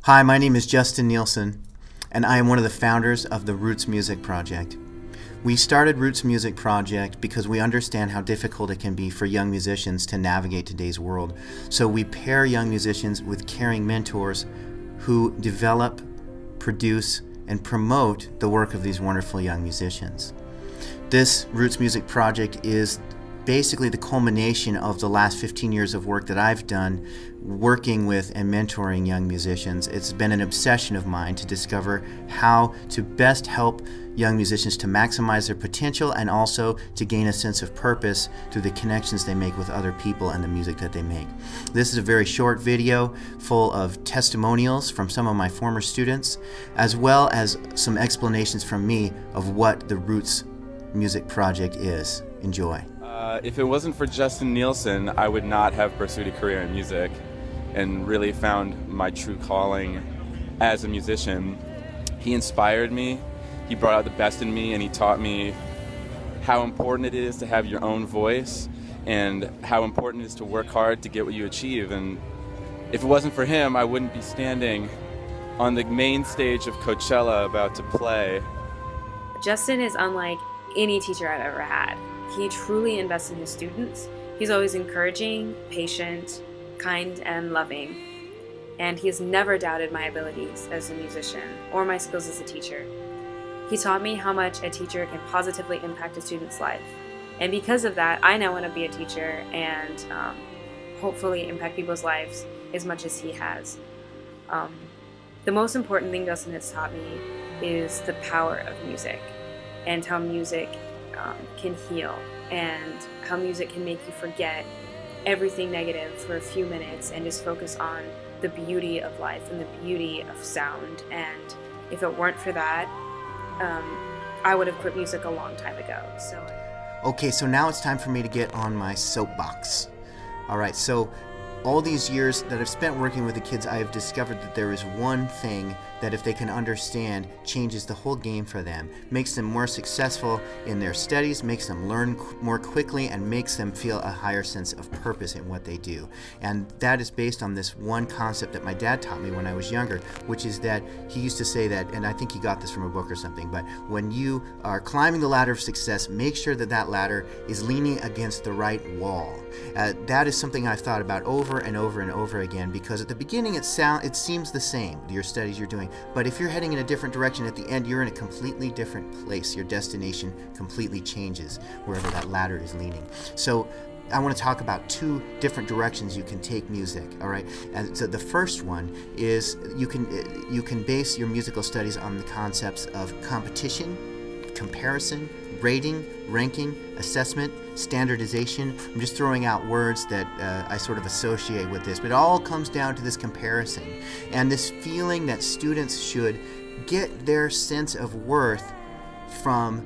Hi, my name is Justin Nielsen, and I am one of the founders of the Roots Music Project. We started Roots Music Project because we understand how difficult it can be for young musicians to navigate today's world. So we pair young musicians with caring mentors who develop, produce, and promote the work of these wonderful young musicians. This Roots Music Project is basically the culmination of the last 15 years of work that I've done working with and mentoring young musicians. It's been an obsession of mine to discover how to best help young musicians to maximize their potential and also to gain a sense of purpose through the connections they make with other people and the music that they make. This is a very short video full of testimonials from some of my former students, as well as some explanations from me of what the Roots Music Project is. Enjoy. If it wasn't for Justin Nielsen, I would not have pursued a career in music and really found my true calling as a musician. He inspired me, he brought out the best in me, and he taught me how important it is to have your own voice and how important it is to work hard to get what you achieve. And if it wasn't for him, I wouldn't be standing on the main stage of Coachella about to play. Justin is unlike any teacher I've ever had. He truly invests in his students. He's always encouraging, patient, kind, and loving. And he has never doubted my abilities as a musician or my skills as a teacher. He taught me how much a teacher can positively impact a student's life. And because of that, I now want to be a teacher and hopefully impact people's lives as much as he has. The most important thing Justin has taught me is the power of music and how music can heal and how music can make you forget everything negative for a few minutes and just focus on the beauty of life and the beauty of sound. And if it weren't for that, I would have quit music a long time ago. Okay, so now it's time for me to get on my soapbox. All right, so all these years that I've spent working with the kids, I have discovered that there is one thing that if they can understand, changes the whole game for them, makes them more successful in their studies, makes them learn more quickly, and makes them feel a higher sense of purpose in what they do. And that is based on this one concept that my dad taught me when I was younger, which is that he used to say that, and I think he got this from a book or something, but when you are climbing the ladder of success, make sure that that ladder is leaning against the right wall. That is something I've thought about over and over and over again, because at the beginning it seems the same, your studies you're doing, but if you're heading in a different direction, at the end you're in a completely different place. Your destination completely changes wherever that ladder is leaning. So I want to talk about two different directions you can take music, all right? And so the first one is you can base your musical studies on the concepts of competition, comparison, rating, ranking, assessment, standardization. I'm just throwing out words that I sort of associate with this, but it all comes down to this comparison and this feeling that students should get their sense of worth from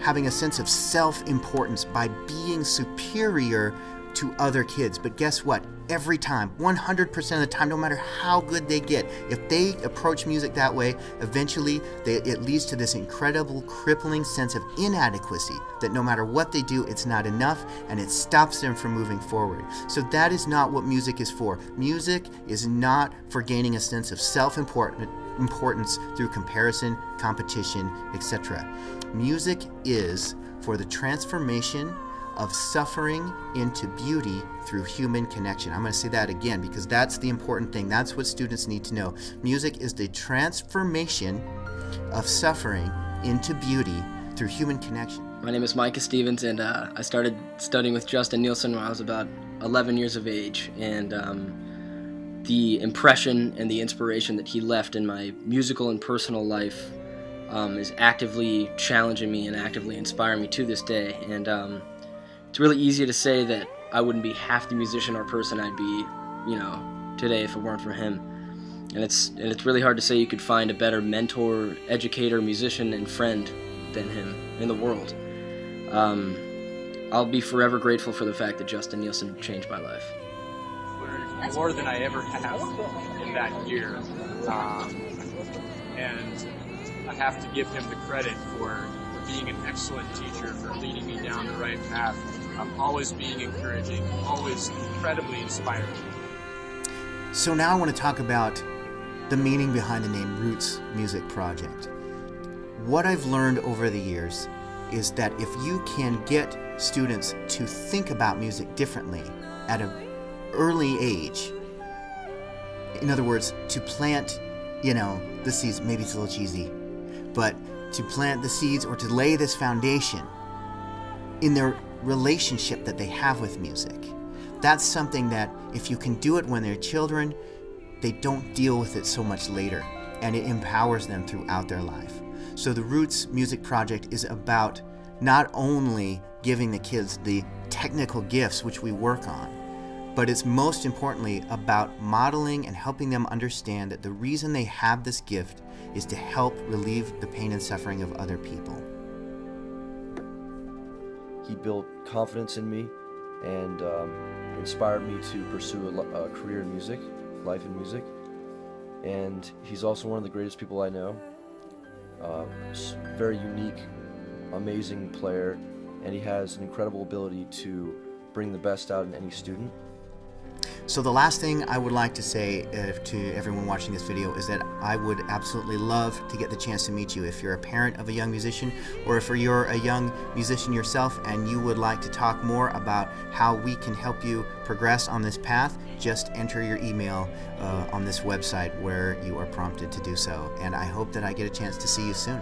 having a sense of self-importance by being superior to other kids. But guess what? Every time, 100% of the time, no matter how good they get, if they approach music that way, eventually it leads to this incredible, crippling sense of inadequacy, that no matter what they do, it's not enough, and it stops them from moving forward. So that is not what music is for. Music is not for gaining a sense of self-importance through comparison, competition, etc. Music is for the transformation of suffering into beauty through human connection. I'm going to say that again because that's the important thing. That's what students need to know. Music is the transformation of suffering into beauty through human connection. My name is Micah Stevens, and I started studying with Justin Nielsen when I was about 11 years of age. And the impression and the inspiration that he left in my musical and personal life is actively challenging me and actively inspiring me to this day. And it's really easy to say that I wouldn't be half the musician or person I'd be, today if it weren't for him. And it's really hard to say you could find a better mentor, educator, musician, and friend than him in the world. I'll be forever grateful for the fact that Justin Nielsen changed my life. Learned more than I ever have in that year. And I have to give him the credit for being an excellent teacher, for leading me down the right path. Always being encouraging, always incredibly inspiring. So now I want to talk about the meaning behind the name Roots Music Project. What I've learned over the years is that if you can get students to think about music differently at an early age, in other words, to plant, the seeds, maybe it's a little cheesy, but to plant the seeds or to lay this foundation in their relationship that they have with music. That's something that if you can do it when they're children, they don't deal with it so much later, and it empowers them throughout their life. So the Roots Music Project is about not only giving the kids the technical gifts which we work on, but it's most importantly about modeling and helping them understand that the reason they have this gift is to help relieve the pain and suffering of other people. He built confidence in me and inspired me to pursue a career in music, life in music. And he's also one of the greatest people I know. Very unique, amazing player, and he has an incredible ability to bring the best out in any student. So the last thing I would like to say to everyone watching this video is that I would absolutely love to get the chance to meet you. If you're a parent of a young musician, or if you're a young musician yourself and you would like to talk more about how we can help you progress on this path, just enter your email on this website where you are prompted to do so. And I hope that I get a chance to see you soon.